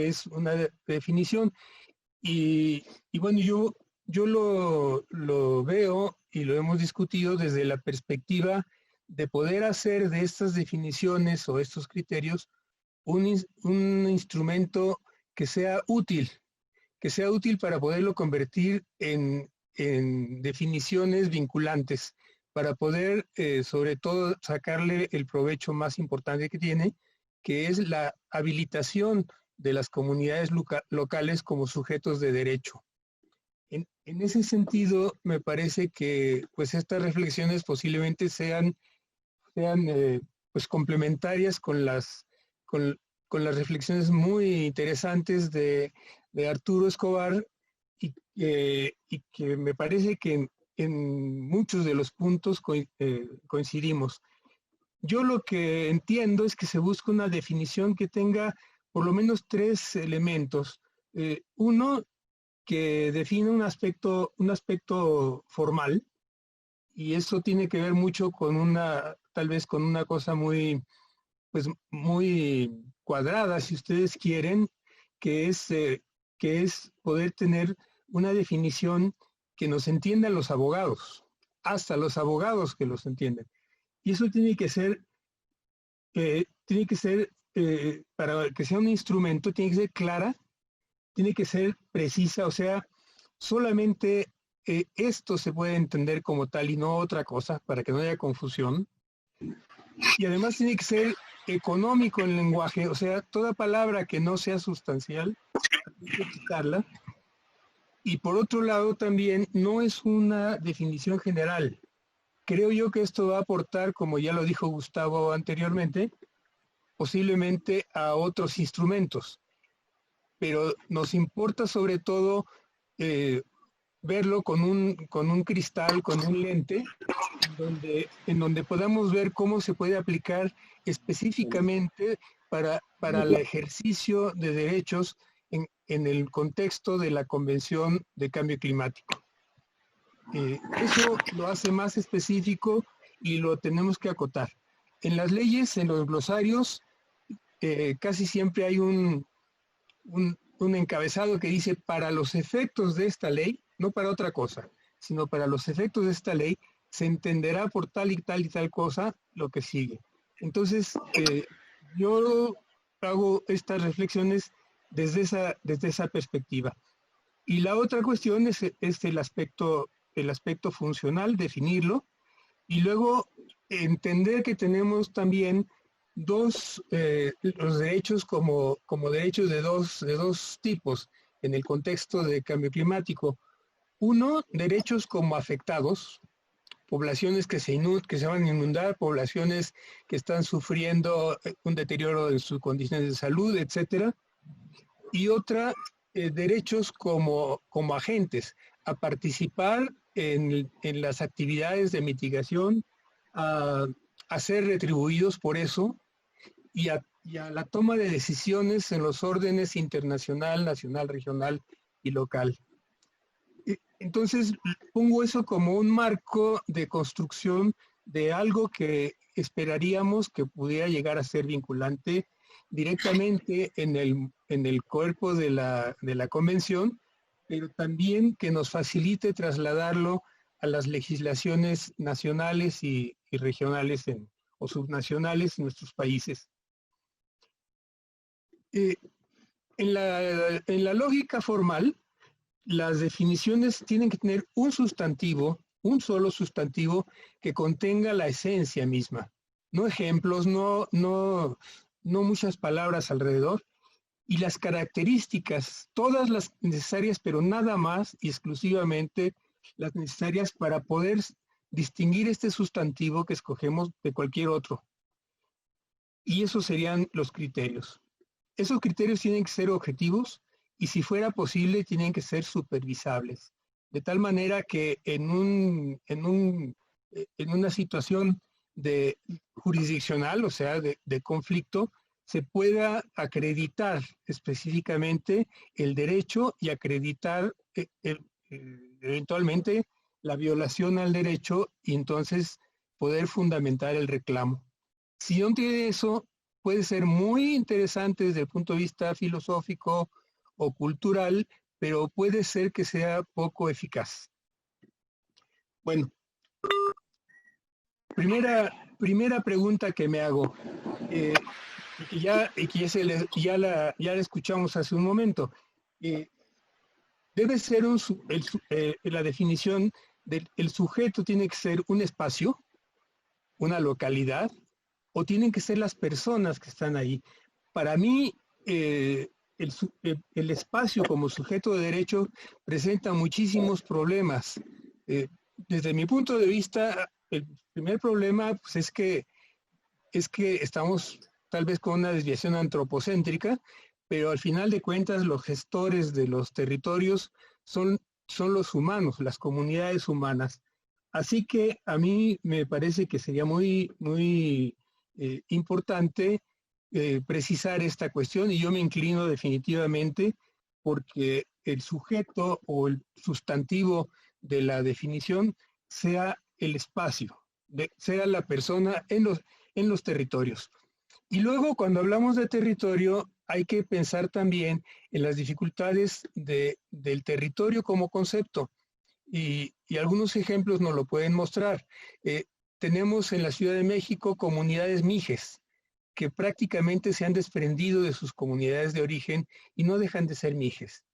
que es una definición. Y bueno, yo lo veo y lo hemos discutido desde la perspectiva de poder hacer de estas definiciones o estos criterios un instrumento que sea útil para poderlo convertir en definiciones vinculantes, para poder sobre todo sacarle el provecho más importante que tiene, que es la habilitación de las comunidades locales como sujetos de derecho. En ese sentido, me parece que pues estas reflexiones posiblemente sean pues complementarias con con las reflexiones muy interesantes de Arturo Escobar y que me parece que en muchos de los puntos coincidimos. Yo lo que entiendo es que se busca una definición que tenga por lo menos tres elementos. Uno, que define un aspecto formal, y eso tiene que ver mucho con tal vez con una cosa pues muy cuadrada, si ustedes quieren, que es poder tener una definición que nos entiendan los abogados, hasta los abogados que los entienden. Y eso para que sea un instrumento, tiene que ser clara, tiene que ser precisa, o sea, solamente esto se puede entender como tal y no otra cosa, para que no haya confusión. Y además tiene que ser económico el lenguaje, o sea, toda palabra que no sea sustancial, hay que quitarla. Y por otro lado también no es una definición general. Creo yo que esto va a aportar, como ya lo dijo Gustavo anteriormente, posiblemente a otros instrumentos. Pero nos importa sobre todo verlo con un cristal, con un lente, en donde podamos ver cómo se puede aplicar específicamente para el ejercicio de derechos en el contexto de la Convención de Cambio Climático. Eso lo hace más específico y lo tenemos que acotar. En las leyes, en los glosarios, casi siempre hay un encabezado que dice: para los efectos de esta ley, no para otra cosa, sino para los efectos de esta ley, se entenderá por tal y tal y tal cosa lo que sigue. Entonces, yo hago estas reflexiones desde esa perspectiva. Y la otra cuestión es el aspecto funcional, definirlo, y luego entender que tenemos también los derechos como derechos de dos tipos en el contexto de cambio climático. Uno, derechos como afectados, poblaciones que se van a inundar, poblaciones que están sufriendo un deterioro en sus condiciones de salud, etcétera. Y otra, derechos como agentes, a participar en las actividades de mitigación, a ser retribuidos por eso y a la toma de decisiones en los órdenes internacional, nacional, regional y local. Entonces, pongo eso como un marco de construcción de algo que esperaríamos que pudiera llegar a ser vinculante directamente en el cuerpo de la convención, pero también que nos facilite trasladarlo a las legislaciones nacionales y regionales o subnacionales en nuestros países. En la lógica formal, las definiciones tienen que tener un solo sustantivo que contenga la esencia misma, no ejemplos, no muchas palabras alrededor, y las características, todas las necesarias, pero nada más y exclusivamente las necesarias para poder distinguir este sustantivo que escogemos de cualquier otro. Y esos serían los criterios. Esos criterios tienen que ser objetivos y, si fuera posible, tienen que ser supervisables, de tal manera que en una situación jurisdiccional, o sea, de conflicto, se pueda acreditar específicamente el derecho y acreditar eventualmente la violación al derecho, y entonces poder fundamentar el reclamo. Si no tiene eso, puede ser muy interesante desde el punto de vista filosófico o cultural, pero puede ser que sea poco eficaz. Bueno, primera pregunta que me hago, y que ya la escuchamos hace un momento. Debe ser la definición del sujeto tiene que ser un espacio, una localidad, o tienen que ser las personas que están ahí. Para mí, el espacio como sujeto de derecho presenta muchísimos problemas. Desde mi punto de vista, el primer problema pues, es que estamos tal vez con una desviación antropocéntrica, pero al final de cuentas los gestores de los territorios son los humanos, las comunidades humanas. Así que a mí me parece que sería muy importante precisar esta cuestión y yo me inclino definitivamente porque el sujeto o el sustantivo de la definición sea el espacio, sea la persona en los territorios. Y luego, cuando hablamos de territorio, hay que pensar también en las dificultades del territorio como concepto. Y algunos ejemplos nos lo pueden mostrar. Tenemos en la Ciudad de México comunidades mijes, que prácticamente se han desprendido de sus comunidades de origen y no dejan de ser mijes.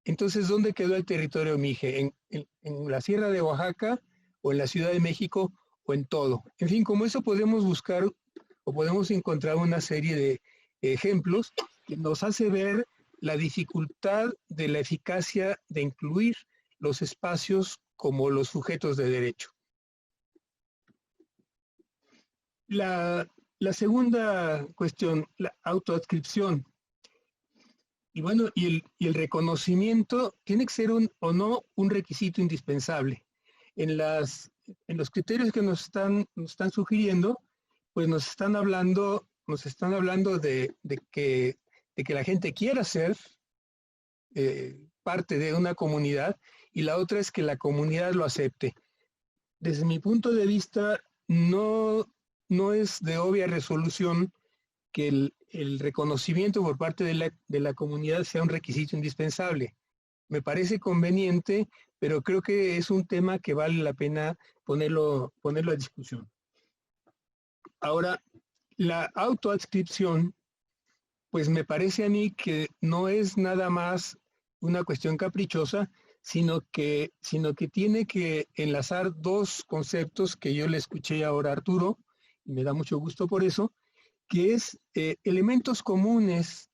Entonces, ¿dónde quedó el territorio mije? ¿En la Sierra de Oaxaca o en la Ciudad de México o en todo? En fin, como eso podemos buscar o podemos encontrar una serie de ejemplos que nos hace ver la dificultad de la eficacia de incluir los espacios como los sujetos de derecho. La segunda cuestión, la autoadscripción. Y bueno, y el reconocimiento tiene que ser o no un requisito indispensable. En los criterios que nos están sugiriendo, pues nos están hablando de que la gente quiera ser parte de una comunidad y la otra es que la comunidad lo acepte. Desde mi punto de vista, no es de obvia resolución que el reconocimiento por parte de la comunidad sea un requisito indispensable. Me parece conveniente, pero creo que es un tema que vale la pena ponerlo a discusión. Ahora, la autoadscripción, pues me parece a mí que no es nada más una cuestión caprichosa, sino que tiene que enlazar dos conceptos que yo le escuché ahora a Arturo, y me da mucho gusto por eso, que es elementos comunes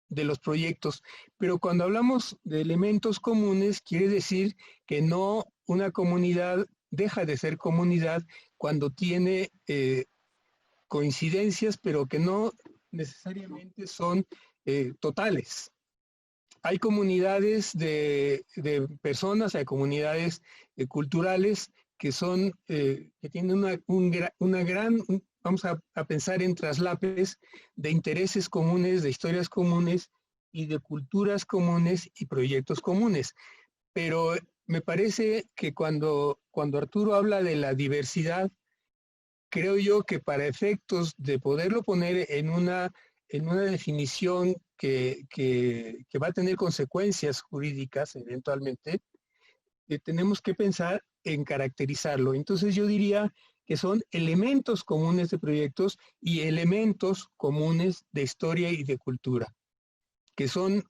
de los proyectos. Pero cuando hablamos de elementos comunes, quiere decir que no una comunidad deja de ser comunidad cuando tiene coincidencias, pero que no necesariamente son totales. Hay comunidades de personas, hay comunidades culturales que son, que tienen una gran, vamos a pensar en traslapes de intereses comunes, de historias comunes y de culturas comunes y proyectos comunes. Pero me parece que cuando Arturo habla de la diversidad, creo yo que para efectos de poderlo poner en una definición que va a tener consecuencias jurídicas eventualmente, tenemos que pensar en caracterizarlo. Entonces yo diría que son elementos comunes de proyectos y elementos comunes de historia y de cultura, que son,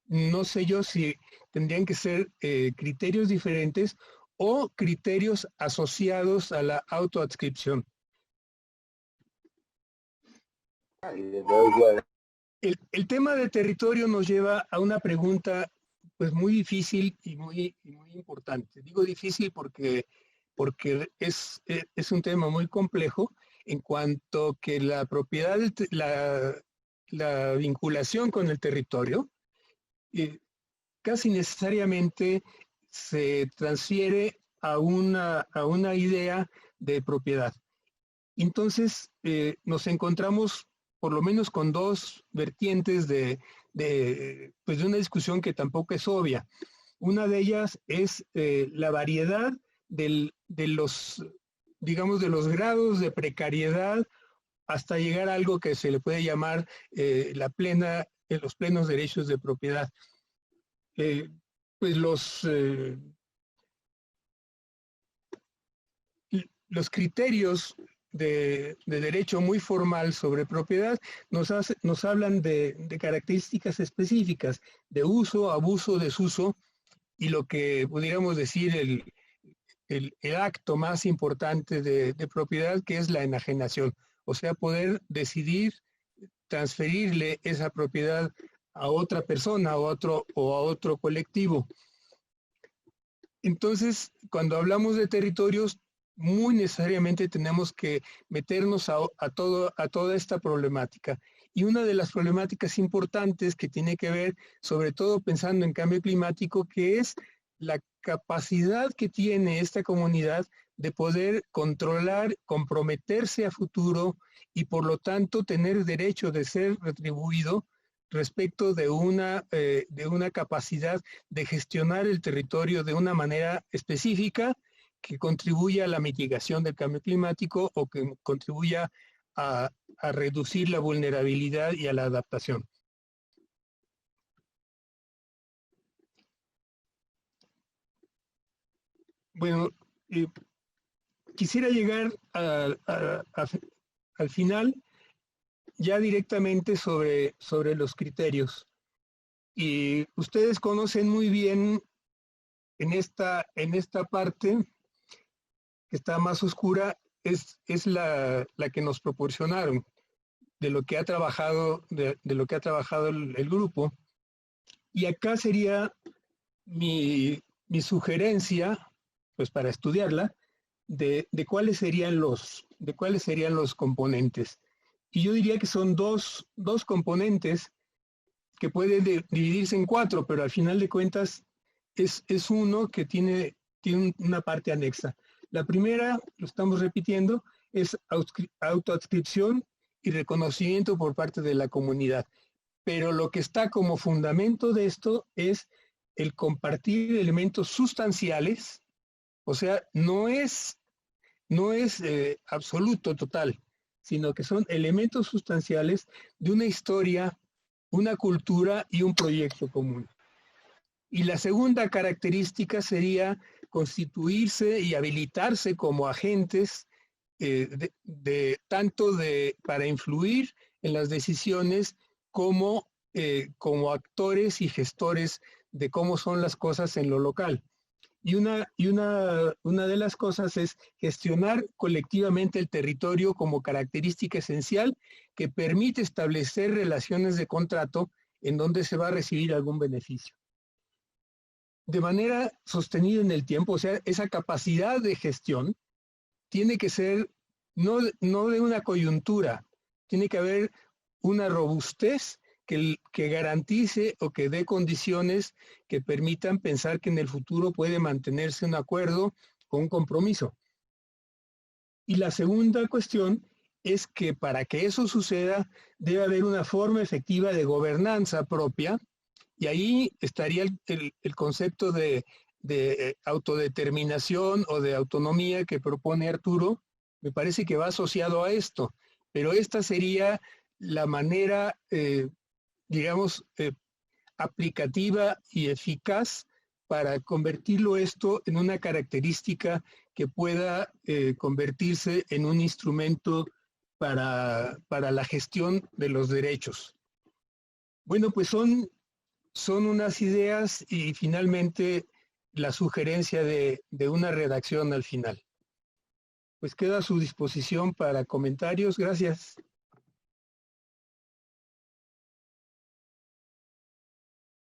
no sé yo si tendrían que ser criterios diferentes o criterios asociados a la autoadscripción. El tema de territorio nos lleva a una pregunta pues muy difícil y muy importante. Digo difícil porque es un tema muy complejo en cuanto que la propiedad, la vinculación con el territorio casi necesariamente se transfiere a una idea de propiedad. Entonces nos encontramos por lo menos con dos vertientes pues de una discusión que tampoco es obvia. Una de ellas es la variedad de los, digamos, de los grados de precariedad hasta llegar a algo que se le puede llamar los plenos derechos de propiedad. Pues los criterios de derecho muy formal sobre propiedad nos hablan de características específicas, de uso, abuso, desuso, y lo que pudiéramos decir el acto más importante de propiedad, que es la enajenación, o sea, poder decidir transferirle esa propiedad a otra persona o a otro colectivo. Entonces, cuando hablamos de territorios, muy necesariamente tenemos que meternos a toda esta problemática. Y una de las problemáticas importantes que tiene que ver, sobre todo pensando en cambio climático, que es la capacidad que tiene esta comunidad de poder controlar, comprometerse a futuro y por lo tanto tener derecho de ser retribuido respecto de una capacidad de gestionar el territorio de una manera específica que contribuya a la mitigación del cambio climático o que contribuya a reducir la vulnerabilidad y a la adaptación. Bueno, quisiera llegar al final ya directamente sobre los criterios. Y ustedes conocen muy bien en esta parte que está más oscura, es la que nos proporcionaron de lo que ha trabajado, el grupo. Y acá sería mi sugerencia, pues para estudiarla, de cuáles serían los componentes. Y yo diría que son dos componentes que pueden dividirse en 4, pero al final de cuentas es uno que tiene una parte anexa. La primera, lo estamos repitiendo, es autoadscripción y reconocimiento por parte de la comunidad. Pero lo que está como fundamento de esto es el compartir elementos sustanciales, o sea, no es absoluto, total, sino que son elementos sustanciales de una historia, una cultura y un proyecto común. Y la segunda característica sería constituirse y habilitarse como agentes para influir en las decisiones como actores y gestores de cómo son las cosas en lo local. Y una de las cosas es gestionar colectivamente el territorio como característica esencial que permite establecer relaciones de contrato en donde se va a recibir algún beneficio. De manera sostenida en el tiempo, o sea, esa capacidad de gestión tiene que ser no de una coyuntura, tiene que haber una robustez que garantice o que dé condiciones que permitan pensar que en el futuro puede mantenerse un acuerdo o un compromiso. Y la segunda cuestión es que para que eso suceda debe haber una forma efectiva de gobernanza propia, y ahí estaría el concepto de autodeterminación o de autonomía que propone Arturo. Me parece que va asociado a esto, pero esta sería la manera, digamos, aplicativa y eficaz para convertirlo esto en una característica que pueda convertirse en un instrumento para la gestión de los derechos. Bueno, pues son unas ideas y finalmente la sugerencia de una redacción al final. Pues queda a su disposición para comentarios. Gracias.